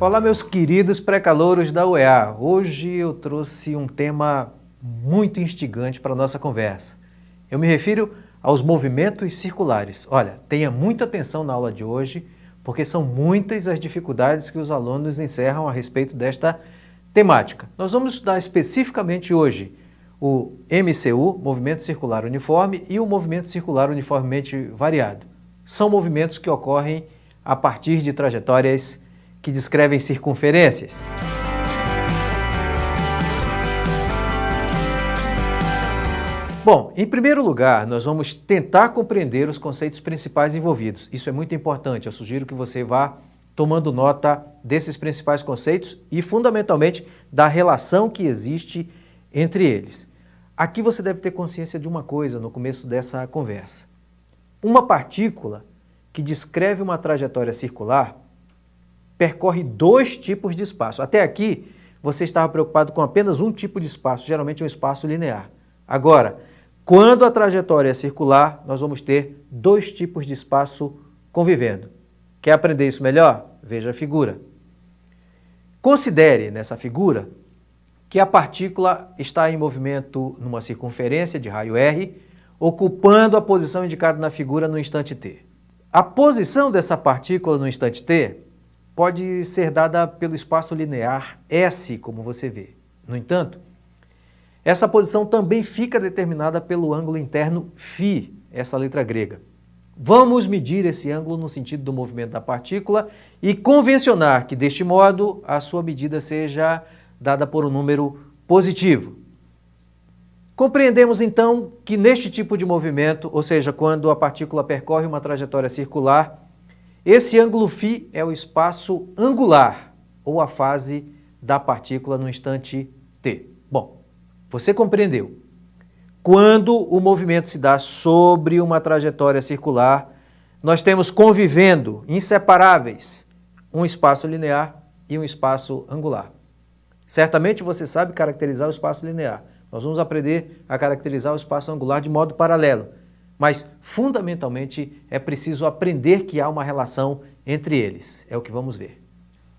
Olá, meus queridos pré-calouros da UEA. Hoje eu trouxe um tema muito instigante para a nossa conversa. Eu me refiro aos movimentos circulares. Olha, tenha muita atenção na aula de hoje, porque são muitas as dificuldades que os alunos encerram a respeito desta temática. Nós vamos estudar especificamente hoje o MCU, Movimento Circular Uniforme, e o Movimento Circular Uniformemente Variado. São movimentos que ocorrem a partir de trajetórias que descrevem circunferências. Bom, em primeiro lugar, nós vamos tentar compreender os conceitos principais envolvidos. Isso é muito importante, eu sugiro que você vá tomando nota desses principais conceitos e, fundamentalmente, da relação que existe entre eles. Aqui você deve ter consciência de uma coisa no começo dessa conversa. Uma partícula que descreve uma trajetória circular percorre dois tipos de espaço. Até aqui, você estava preocupado com apenas um tipo de espaço, geralmente um espaço linear. Agora, quando a trajetória é circular, nós vamos ter dois tipos de espaço convivendo. Quer aprender isso melhor? Veja a figura. Considere nessa figura que a partícula está em movimento numa circunferência de raio R, ocupando a posição indicada na figura no instante t. A posição dessa partícula no instante t pode ser dada pelo espaço linear S, como você vê. No entanto, essa posição também fica determinada pelo ângulo interno φ, essa letra grega. Vamos medir esse ângulo no sentido do movimento da partícula e convencionar que, deste modo, a sua medida seja dada por um número positivo. Compreendemos, então, que neste tipo de movimento, ou seja, quando a partícula percorre uma trajetória circular, esse ângulo φ é o espaço angular, ou a fase da partícula no instante t. Bom, você compreendeu. Quando o movimento se dá sobre uma trajetória circular, nós temos convivendo, inseparáveis, um espaço linear e um espaço angular. Certamente você sabe caracterizar o espaço linear. Nós vamos aprender a caracterizar o espaço angular de modo paralelo. Mas, fundamentalmente, é preciso aprender que há uma relação entre eles. É o que vamos ver.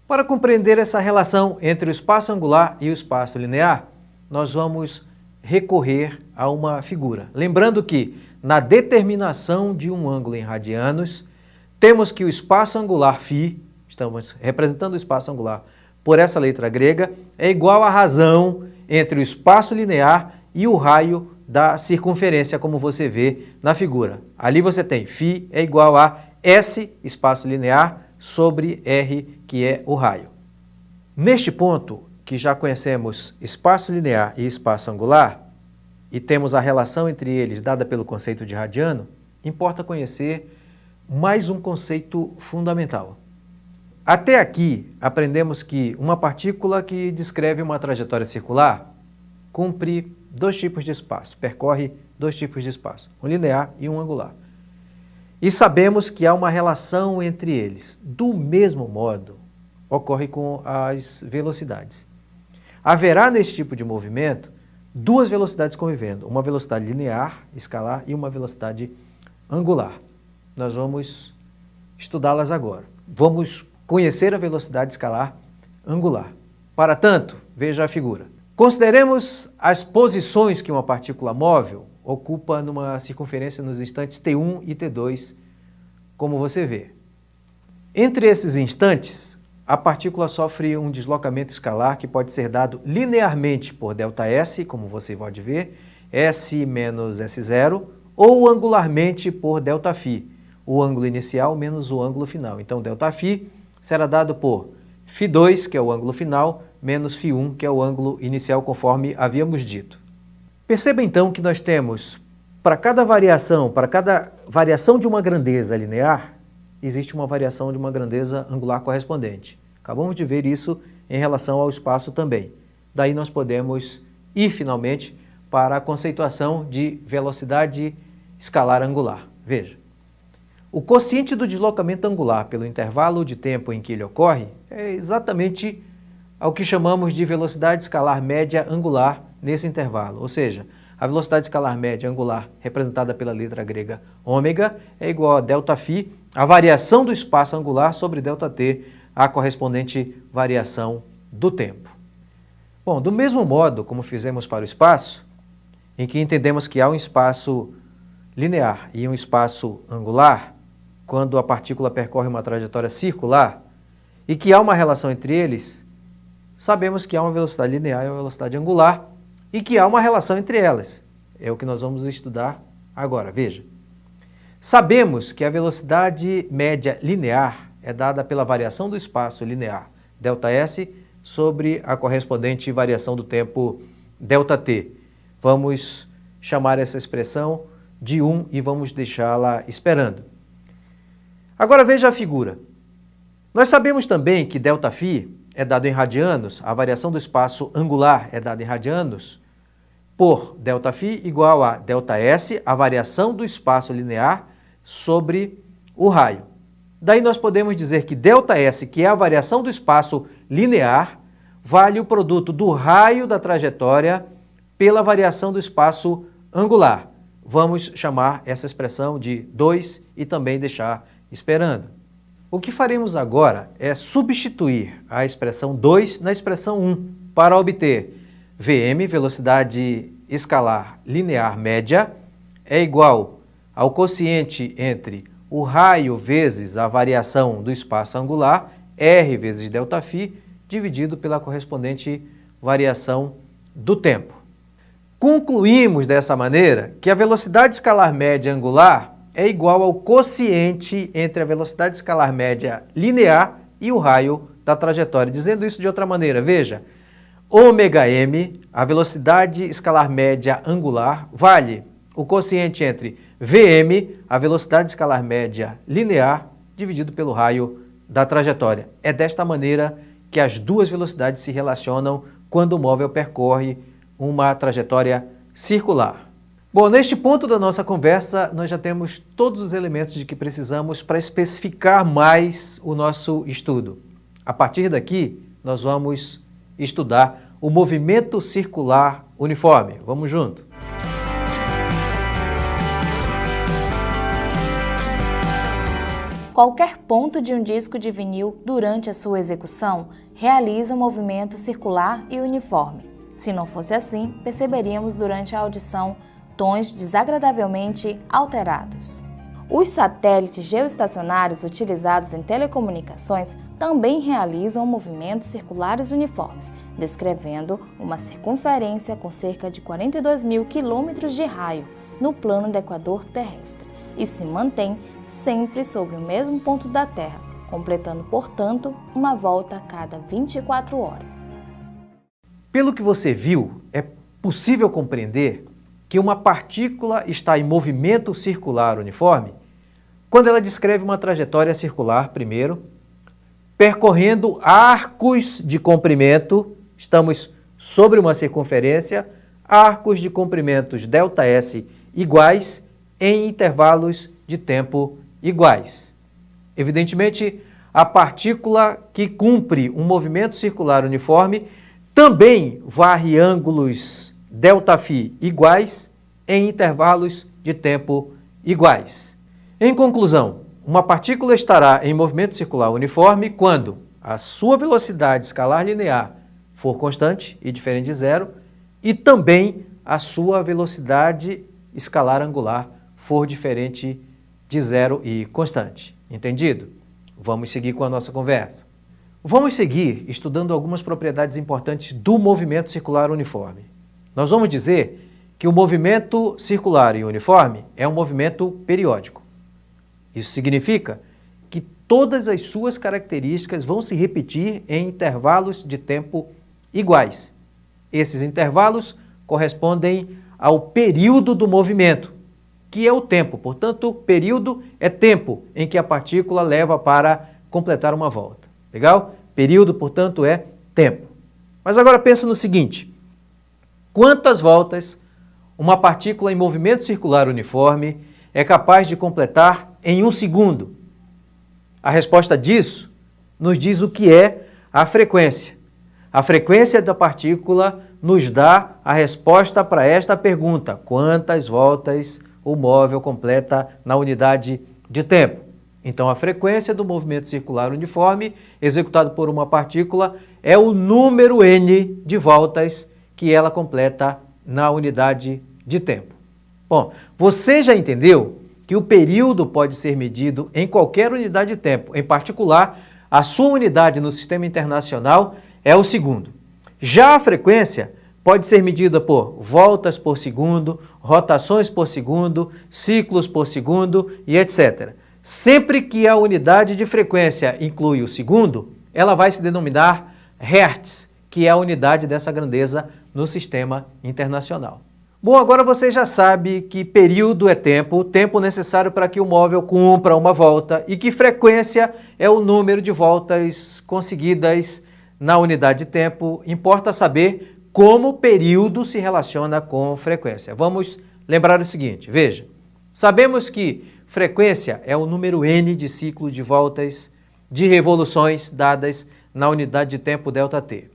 Para compreender essa relação entre o espaço angular e o espaço linear, nós vamos recorrer a uma figura. Lembrando que, na determinação de um ângulo em radianos, temos que o espaço angular φ, estamos representando o espaço angular por essa letra grega, é igual à razão entre o espaço linear e o raio da circunferência, como você vê na figura. Ali você tem φ é igual a S, espaço linear, sobre R, que é o raio. Neste ponto, que já conhecemos espaço linear e espaço angular, e temos a relação entre eles dada pelo conceito de radiano, importa conhecer mais um conceito fundamental. Até aqui, aprendemos que uma partícula que descreve uma trajetória circular cumpre dois tipos de espaço, percorre dois tipos de espaço, um linear e um angular. E sabemos que há uma relação entre eles. Do mesmo modo, ocorre com as velocidades. Haverá nesse tipo de movimento duas velocidades convivendo, uma velocidade linear, escalar, e uma velocidade angular. Nós vamos estudá-las agora. Vamos conhecer a velocidade escalar angular. Para tanto, veja a figura. Consideremos as posições que uma partícula móvel ocupa numa circunferência nos instantes t1 e t2, como você vê. Entre esses instantes, a partícula sofre um deslocamento escalar que pode ser dado linearmente por ΔS, como você pode ver, S menos S0, ou angularmente por ΔΦ, o ângulo inicial menos o ângulo final. Então, ΔΦ será dado por φ2, que é o ângulo final, menos φ1, que é o ângulo inicial, conforme havíamos dito. Perceba então que nós temos, para cada variação de uma grandeza linear, existe uma variação de uma grandeza angular correspondente. Acabamos de ver isso em relação ao espaço também. Daí nós podemos ir finalmente para a conceituação de velocidade escalar angular. Veja. O quociente do deslocamento angular pelo intervalo de tempo em que ele ocorre é exatamente ao que chamamos de velocidade escalar média angular nesse intervalo. Ou seja, a velocidade escalar média angular, representada pela letra grega ômega, é igual a ΔΦ, a variação do espaço angular sobre ΔT, a correspondente variação do tempo. Bom, do mesmo modo como fizemos para o espaço, em que entendemos que há um espaço linear e um espaço angular, quando a partícula percorre uma trajetória circular, e que há uma relação entre eles, sabemos que há uma velocidade linear e uma velocidade angular, e que há uma relação entre elas. É o que nós vamos estudar agora. Veja. Sabemos que a velocidade média linear é dada pela variação do espaço linear, ΔS, sobre a correspondente variação do tempo, ΔT. Vamos chamar essa expressão de 1 e vamos deixá-la esperando. Agora veja a figura. Nós sabemos também que ΔΦ é dado em radianos, a variação do espaço angular é dada em radianos, por ΔΦ igual a ΔS, a variação do espaço linear sobre o raio. Daí nós podemos dizer que ΔS, que é a variação do espaço linear, vale o produto do raio da trajetória pela variação do espaço angular. Vamos chamar essa expressão de 2 e também deixar esperando. O que faremos agora é substituir a expressão 2 na expressão 1 para obter Vm, velocidade escalar linear média, é igual ao quociente entre o raio vezes a variação do espaço angular, R vezes ΔΦ, dividido pela correspondente variação do tempo. Concluímos dessa maneira que a velocidade escalar média angular é igual ao quociente entre a velocidade escalar média linear e o raio da trajetória. Dizendo isso de outra maneira, veja, ômega-m, a velocidade escalar média angular, vale o quociente entre Vm, a velocidade escalar média linear, dividido pelo raio da trajetória. É desta maneira que as duas velocidades se relacionam quando o móvel percorre uma trajetória circular. Bom, neste ponto da nossa conversa, nós já temos todos os elementos de que precisamos para especificar mais o nosso estudo. A partir daqui, nós vamos estudar o movimento circular uniforme. Vamos junto! Qualquer ponto de um disco de vinil, durante a sua execução, realiza um movimento circular e uniforme. Se não fosse assim, perceberíamos durante a audição tons desagradavelmente alterados. Os satélites geoestacionários utilizados em telecomunicações também realizam movimentos circulares uniformes, descrevendo uma circunferência com cerca de 42.000 quilômetros de raio no plano do equador terrestre e se mantém sempre sobre o mesmo ponto da Terra, completando, portanto, uma volta a cada 24 horas. Pelo que você viu, é possível compreender que uma partícula está em movimento circular uniforme quando ela descreve uma trajetória circular, primeiro, percorrendo arcos de comprimento, estamos sobre uma circunferência, arcos de comprimentos ΔS iguais em intervalos de tempo iguais. Evidentemente, a partícula que cumpre um movimento circular uniforme também varre ângulos ΔΦ iguais em intervalos de tempo iguais. Em conclusão, uma partícula estará em movimento circular uniforme quando a sua velocidade escalar linear for constante e diferente de zero e também a sua velocidade escalar angular for diferente de zero e constante. Entendido? Vamos seguir com a nossa conversa. Vamos seguir estudando algumas propriedades importantes do movimento circular uniforme. Nós vamos dizer que o movimento circular e uniforme é um movimento periódico. Isso significa que todas as suas características vão se repetir em intervalos de tempo iguais. Esses intervalos correspondem ao período do movimento, que é o tempo. Portanto, período é tempo em que a partícula leva para completar uma volta. Legal? Período, portanto, é tempo. Mas agora pensa no seguinte: quantas voltas uma partícula em movimento circular uniforme é capaz de completar em 1 segundo? A resposta disso nos diz o que é a frequência. A frequência da partícula nos dá a resposta para esta pergunta: quantas voltas o móvel completa na unidade de tempo? Então, a frequência do movimento circular uniforme executado por uma partícula é o número n de voltas que ela completa na unidade de tempo. Bom, você já entendeu que o período pode ser medido em qualquer unidade de tempo. Em particular, a sua unidade no sistema internacional é o segundo. Já a frequência pode ser medida por voltas por segundo, rotações por segundo, ciclos por segundo e etc. Sempre que a unidade de frequência inclui o segundo, ela vai se denominar Hertz, que é a unidade dessa grandeza no sistema internacional. Bom, agora você já sabe que período é tempo, o tempo necessário para que o móvel cumpra uma volta, e que frequência é o número de voltas conseguidas na unidade de tempo. Importa saber como o período se relaciona com frequência. Vamos lembrar o seguinte, veja, sabemos que frequência é o número n de ciclo de voltas de revoluções dadas na unidade de tempo ΔT.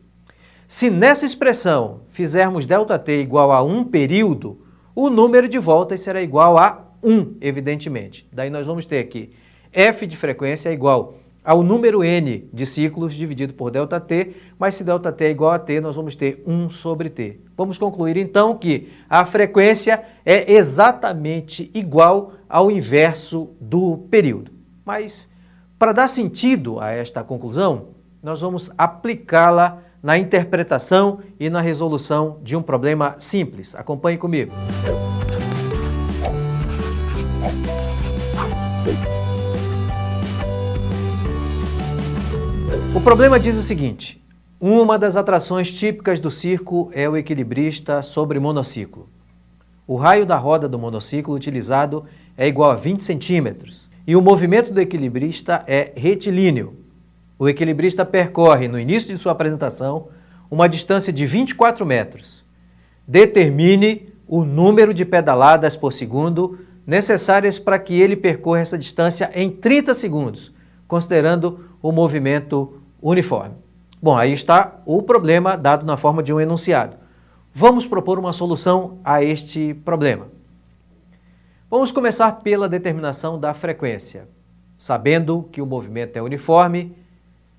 Se nessa expressão fizermos ΔT igual a 1 período, o número de voltas será igual a 1, evidentemente. Daí nós vamos ter aqui f de frequência é igual ao número n de ciclos dividido por ΔT, mas se ΔT é igual a t, nós vamos ter 1 sobre t. Vamos concluir então que a frequência é exatamente igual ao inverso do período. Mas, para dar sentido a esta conclusão, nós vamos aplicá-la na interpretação e na resolução de um problema simples. Acompanhe comigo. O problema diz o seguinte: uma das atrações típicas do circo é o equilibrista sobre monociclo. O raio da roda do monociclo utilizado é igual a 20 centímetros e o movimento do equilibrista é retilíneo. O equilibrista percorre, no início de sua apresentação, uma distância de 24 metros. Determine o número de pedaladas por segundo necessárias para que ele percorra essa distância em 30 segundos, considerando o movimento uniforme. Bom, aí está o problema dado na forma de um enunciado. Vamos propor uma solução a este problema. Vamos começar pela determinação da frequência. Sabendo que o movimento é uniforme,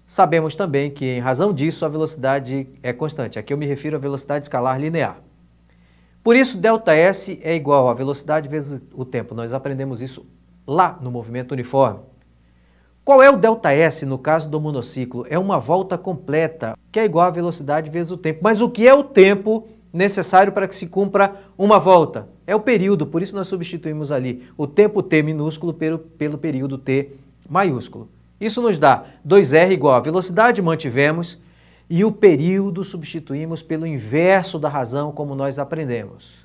sabemos também que, em razão disso, a velocidade é constante. Aqui eu me refiro à velocidade escalar linear. Por isso, ΔS é igual a velocidade vezes o tempo. Nós aprendemos isso lá no movimento uniforme. Qual é o ΔS no caso do monociclo? É uma volta completa, que é igual a velocidade vezes o tempo. Mas o que é o tempo necessário para que se cumpra uma volta? É o período, por isso nós substituímos ali o tempo t minúsculo pelo período t maiúsculo. Isso nos dá 2R igual a velocidade, mantivemos, e o período substituímos pelo inverso da razão, como nós aprendemos.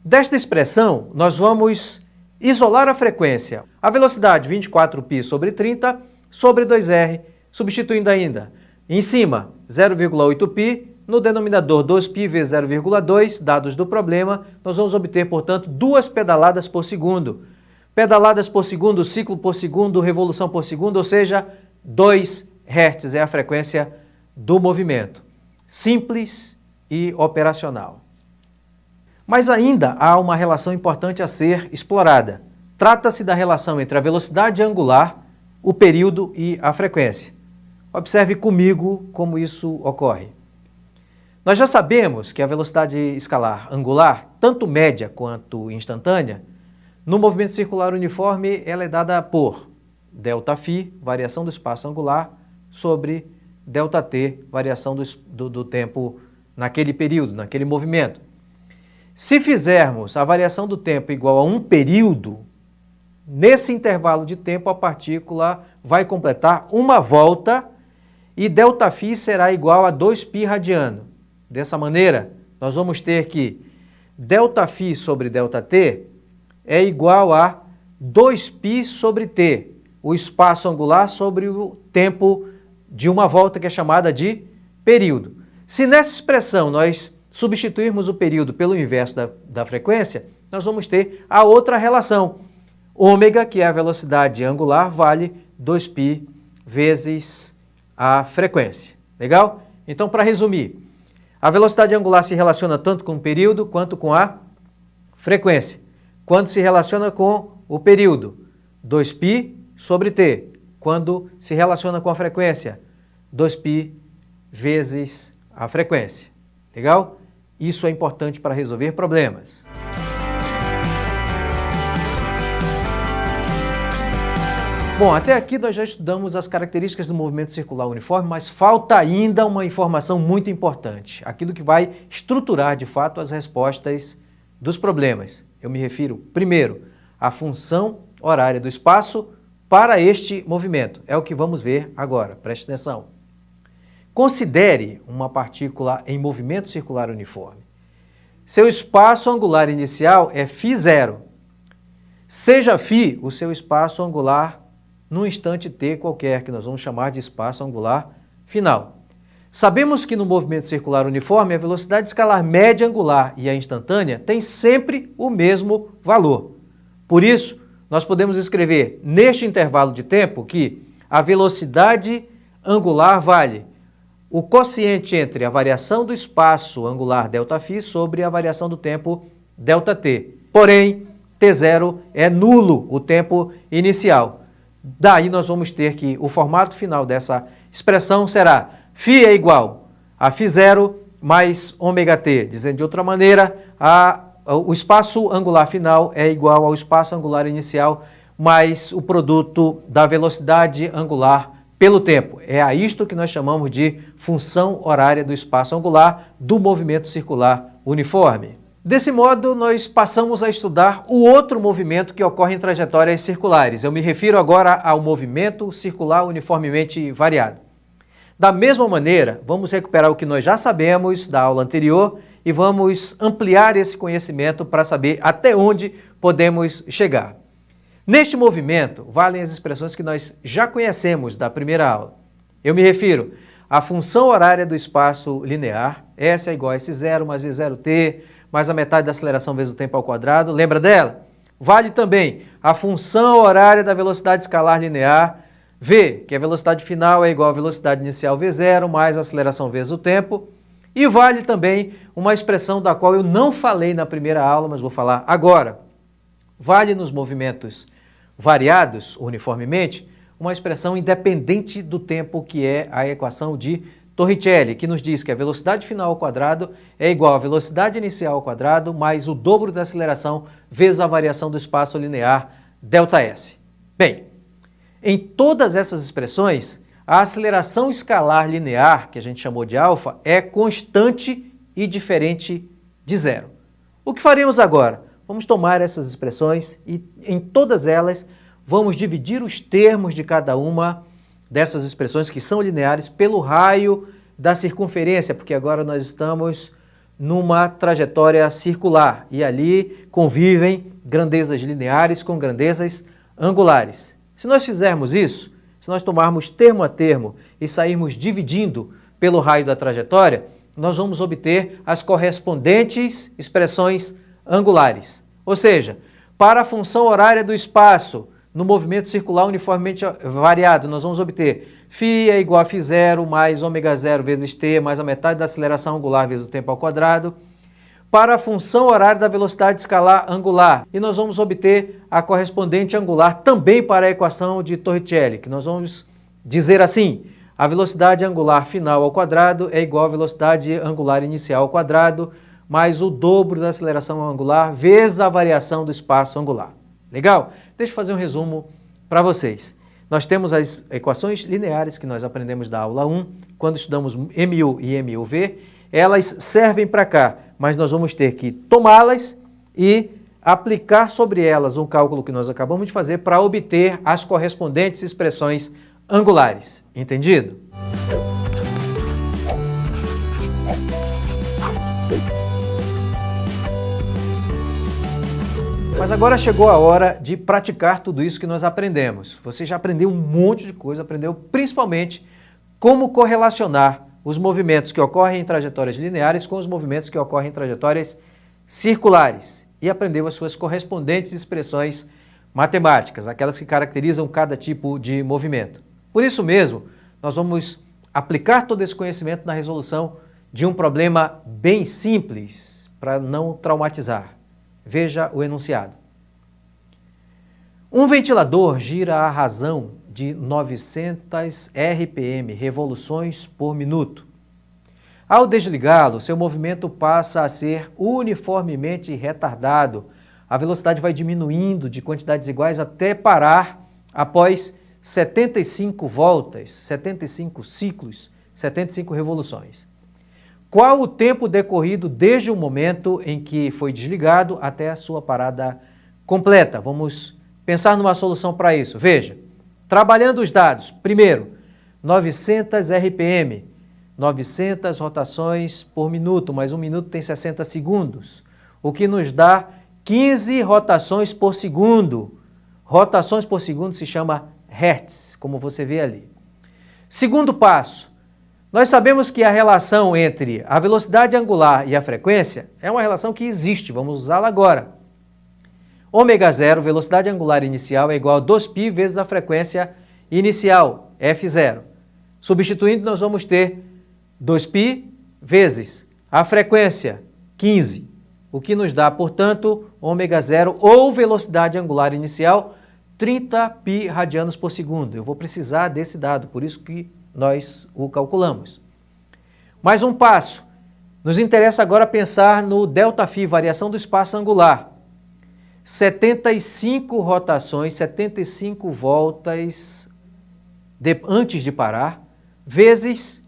Desta expressão, nós vamos isolar a frequência. A velocidade 24π sobre 30 sobre 2R, substituindo ainda em cima 0,8π, no denominador 2π vezes 0,2, dados do problema, nós vamos obter, portanto, 2 pedaladas por segundo. Pedaladas por segundo, ciclo por segundo, revolução por segundo, ou seja, 2 Hz é a frequência do movimento. Simples e operacional. Mas ainda há uma relação importante a ser explorada. Trata-se da relação entre a velocidade angular, o período e a frequência. Observe comigo como isso ocorre. Nós já sabemos que a velocidade escalar angular, tanto média quanto instantânea, no movimento circular uniforme, ela é dada por ΔΦ, variação do espaço angular, sobre ΔT, variação do tempo naquele período, naquele movimento. Se fizermos a variação do tempo igual a um período, nesse intervalo de tempo a partícula vai completar uma volta e ΔΦ será igual a 2π radiano. Dessa maneira, nós vamos ter que ΔΦ sobre ΔT é igual a 2π sobre t, o espaço angular sobre o tempo de uma volta que é chamada de período. Se nessa expressão nós substituirmos o período pelo inverso da frequência, nós vamos ter a outra relação. Ômega, que é a velocidade angular, vale 2π vezes a frequência. Legal? Então, para resumir, a velocidade angular se relaciona tanto com o período quanto com a frequência. Quando se relaciona com o período, 2π sobre t, quando se relaciona com a frequência, 2π vezes a frequência. Legal? Isso é importante para resolver problemas. Bom, até aqui nós já estudamos as características do movimento circular uniforme, mas falta ainda uma informação muito importante, aquilo que vai estruturar de fato as respostas dos problemas. Eu me refiro, primeiro, à função horária do espaço para este movimento. É o que vamos ver agora, preste atenção. Considere uma partícula em movimento circular uniforme. Seu espaço angular inicial é φ0. Seja φ o seu espaço angular num instante t qualquer, que nós vamos chamar de espaço angular final. Sabemos que no movimento circular uniforme, a velocidade escalar média angular e a instantânea têm sempre o mesmo valor. Por isso, nós podemos escrever neste intervalo de tempo que a velocidade angular vale o quociente entre a variação do espaço angular ΔΦ sobre a variação do tempo ΔT. Porém, T0 é nulo, o tempo inicial. Daí nós vamos ter que o formato final dessa expressão será φ é igual a φ0 mais ômega-t. Dizendo de outra maneira, o espaço angular final é igual ao espaço angular inicial mais o produto da velocidade angular pelo tempo. É a isto que nós chamamos de função horária do espaço angular do movimento circular uniforme. Desse modo, nós passamos a estudar o outro movimento que ocorre em trajetórias circulares. Eu me refiro agora ao movimento circular uniformemente variado. Da mesma maneira, vamos recuperar o que nós já sabemos da aula anterior e vamos ampliar esse conhecimento para saber até onde podemos chegar. Neste movimento, valem as expressões que nós já conhecemos da primeira aula. Eu me refiro à função horária do espaço linear, S é igual a S0 mais V0t, mais a metade da aceleração vezes o tempo ao quadrado. Lembra dela? Vale também a função horária da velocidade escalar linear, V, que a velocidade final é igual à velocidade inicial V0 mais a aceleração vezes o tempo. E vale também uma expressão da qual eu não falei na primeira aula, mas vou falar agora. Vale nos movimentos variados uniformemente uma expressão independente do tempo, que é a equação de Torricelli, que nos diz que a velocidade final ao quadrado é igual à velocidade inicial ao quadrado mais o dobro da aceleração vezes a variação do espaço linear ΔS. Bem, em todas essas expressões, a aceleração escalar linear, que a gente chamou de alfa, é constante e diferente de zero. O que faremos agora? Vamos tomar essas expressões e em todas elas vamos dividir os termos de cada uma dessas expressões que são lineares pelo raio da circunferência, porque agora nós estamos numa trajetória circular e ali convivem grandezas lineares com grandezas angulares. Se nós fizermos isso, se nós tomarmos termo a termo e sairmos dividindo pelo raio da trajetória, nós vamos obter as correspondentes expressões angulares. Ou seja, para a função horária do espaço no movimento circular uniformemente variado, nós vamos obter φ é igual a φ0 mais ômega0 vezes t mais a metade da aceleração angular vezes o tempo ao quadrado. Para a função horária da velocidade escalar angular, e nós vamos obter a correspondente angular também para a equação de Torricelli, que nós vamos dizer assim: a velocidade angular final ao quadrado é igual à velocidade angular inicial ao quadrado mais o dobro da aceleração angular vezes a variação do espaço angular. Legal? Deixa eu fazer um resumo para vocês. Nós temos as equações lineares que nós aprendemos da aula 1, quando estudamos MU e MUV, elas servem para cá, mas nós vamos ter que tomá-las e aplicar sobre elas um cálculo que nós acabamos de fazer para obter as correspondentes expressões angulares. Entendido? Mas agora chegou a hora de praticar tudo isso que nós aprendemos. Você já aprendeu um monte de coisa, aprendeu principalmente como correlacionar os movimentos que ocorrem em trajetórias lineares com os movimentos que ocorrem em trajetórias circulares e aprendeu as suas correspondentes expressões matemáticas, aquelas que caracterizam cada tipo de movimento. Por isso mesmo, nós vamos aplicar todo esse conhecimento na resolução de um problema bem simples, para não traumatizar. Veja o enunciado. Um ventilador gira à razão de 900 RPM, revoluções por minuto. Ao desligá-lo, seu movimento passa a ser uniformemente retardado. A velocidade vai diminuindo de quantidades iguais até parar após 75 voltas, 75 ciclos, 75 revoluções. Qual o tempo decorrido desde o momento em que foi desligado até a sua parada completa? Vamos pensar numa solução para isso. Veja, trabalhando os dados, primeiro, 900 RPM, 900 rotações por minuto, mas um minuto tem 60 segundos, o que nos dá 15 rotações por segundo. Rotações por segundo se chama hertz, como você vê ali. Segundo passo, nós sabemos que a relação entre a velocidade angular e a frequência é uma relação que existe, vamos usá-la agora. Ômega zero, velocidade angular inicial, é igual a 2π vezes a frequência inicial, f0. Substituindo, nós vamos ter 2π vezes a frequência, 15, o que nos dá, portanto, ômega zero ou velocidade angular inicial, 30π radianos por segundo. Eu vou precisar desse dado, por isso que nós o calculamos. Mais um passo. Nos interessa agora pensar no ΔΦ, variação do espaço angular. 75 rotações, 75 voltas antes de parar, vezes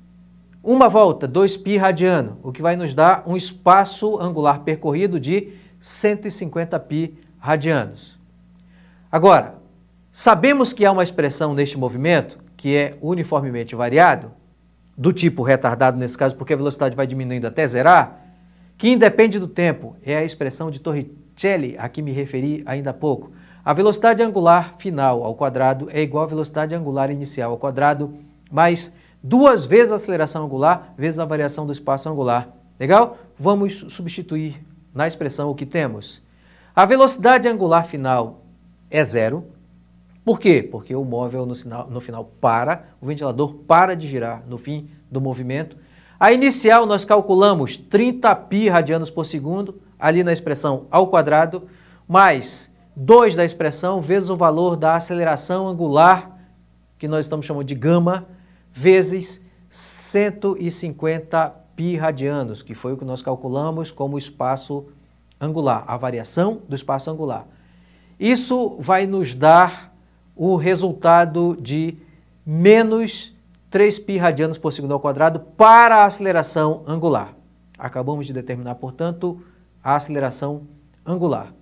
uma volta, 2π radiano, o que vai nos dar um espaço angular percorrido de 150π radianos. Agora, sabemos que há uma expressão neste movimento que é uniformemente variado, do tipo retardado nesse caso, porque a velocidade vai diminuindo até zerar, que independe do tempo, é a expressão de Torricelli, a que me referi ainda há pouco. A velocidade angular final ao quadrado é igual à velocidade angular inicial ao quadrado, mais 2 vezes a aceleração angular vezes a variação do espaço angular. Legal? Vamos substituir na expressão o que temos. A velocidade angular final é zero. Por quê? Porque o móvel no final para, o ventilador para de girar no fim do movimento. A inicial nós calculamos 30π radianos por segundo, ali na expressão ao quadrado, mais 2 da expressão vezes o valor da aceleração angular, que nós estamos chamando de gama, vezes 150π radianos, que foi o que nós calculamos como espaço angular, a variação do espaço angular. Isso vai nos dar o resultado de menos 3π radianos por segundo ao quadrado para a aceleração angular. Acabamos de determinar, portanto, a aceleração angular.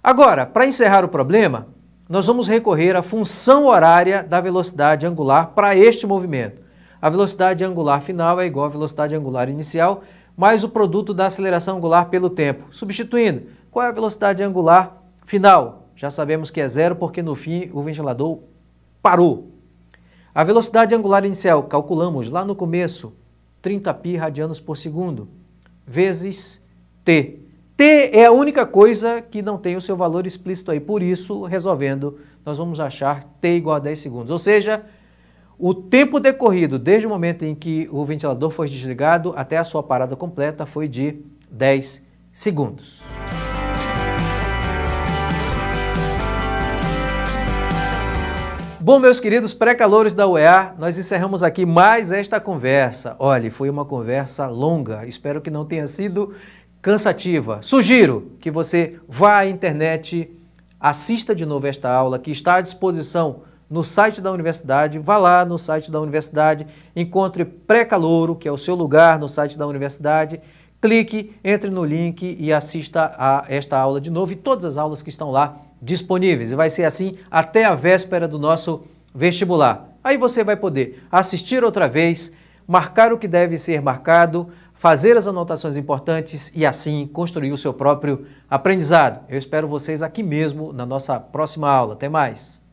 Agora, para encerrar o problema, nós vamos recorrer à função horária da velocidade angular para este movimento. A velocidade angular final é igual à velocidade angular inicial, mais o produto da aceleração angular pelo tempo. Substituindo, qual é a velocidade angular final? Já sabemos que é zero porque no fim o ventilador parou. A velocidade angular inicial, calculamos lá no começo, 30π radianos por segundo, vezes t. T é a única coisa que não tem o seu valor explícito aí, por isso, resolvendo, nós vamos achar t igual a 10 segundos. Ou seja, o tempo decorrido desde o momento em que o ventilador foi desligado até a sua parada completa foi de 10 segundos. Bom, meus queridos pré-calouros da UEA, nós encerramos aqui mais esta conversa. Olha, foi uma conversa longa, espero que não tenha sido cansativa. Sugiro que você vá à internet, assista de novo esta aula, que está à disposição no site da universidade. Vá lá no site da universidade, encontre pré-calouro, que é o seu lugar no site da universidade. Clique, entre no link e assista a esta aula de novo e todas as aulas que estão lá disponíveis. E vai ser assim até a véspera do nosso vestibular. Aí você vai poder assistir outra vez, marcar o que deve ser marcado, fazer as anotações importantes e assim construir o seu próprio aprendizado. Eu espero vocês aqui mesmo na nossa próxima aula. Até mais!